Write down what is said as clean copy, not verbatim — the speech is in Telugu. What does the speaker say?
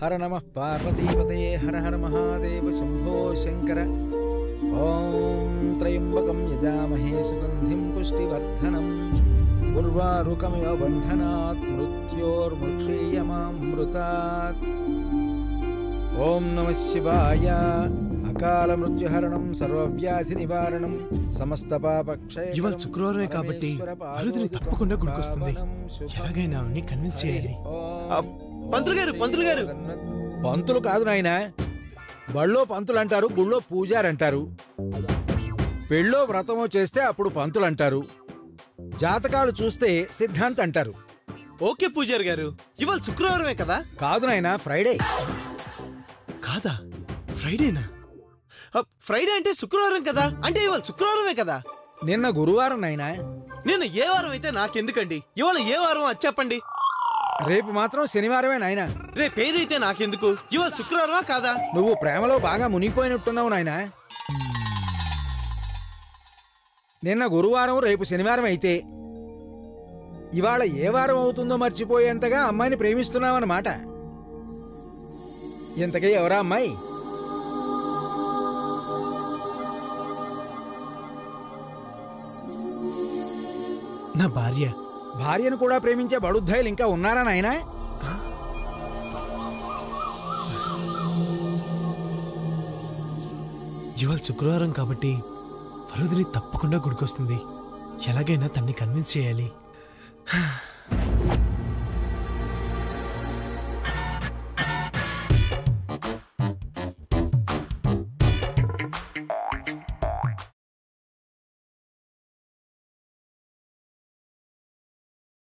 హర నమః పార్వతీపతయే హర హర మహాదేవ శంభో శంకర. ఓం త్రయంబకం యజామహే సుగంధిం పుష్టివర్ధనం ఉర్వారుకమివ బంధనాత్ మృత్యోర్ముక్షీయమామృతాత్. ఓం నమః శివాయ. అకాల మృత్యుహరణం సర్వవ్యాధి నివారణం సమస్త పాపక్షయ. ఇవాళ శుక్రవారమే కాబట్టి వరుదిని తప్పకుండా గుడికొస్తుంది. ఎలాగైనా కన్విన్స్ చేయాలి. పంతులు గారు పంతులు కాదు నాయనా, బళ్ళో పంతులు అంటారు, గుళ్ళో పూజారి అంటారు. పెళ్ళో వ్రతమో చేస్తే అప్పుడు పంతులు అంటారు. జాతకాలు చూస్తే సిద్ధాంత్ అంటారు. ఓకే పూజారి గారు, ఇవాళ శుక్రవారమే కదా? కాదు నాయనా, ఫ్రైడే. కాదా? ఫ్రైడేనా? ఫ్రైడే అంటే శుక్రవారం కదా, అంటే ఇవాళ శుక్రవారమే కదా? నిన్న గురువారం నాయనా. నిన్న ఏ వారం అయితే నాకెందుకండి, ఇవాళ ఏ వారం అది చెప్పండి. రేపు మాత్రం శనివారమే నాయనా. రేపు ఏదైతే నాకెందుకు, ఇవాళ శుక్రవారమా కాదా? నువ్వు ప్రేమలో బాగా మునిగిపోయినట్టున్నావు నాయనా. నిన్న గురువారం రేపు శనివారం అయితే ఇవాళ ఏ వారం అవుతుందో మర్చిపోయేంతగా అమ్మాయిని ప్రేమిస్తున్నావన్నమాట. ఇంతకీ ఎవరా అమ్మాయి? నా భార్య. భార్యను కూడా ప్రేమించే బడుద్దాయిలు ఇంకా ఉన్నారా నాయనా? ఇవాళ శుక్రవారం కాబట్టి వరుదిని తప్పకుండా గుడికొస్తుంది. ఎలాగైనా తన్ని కన్విన్స్ చేయాలి.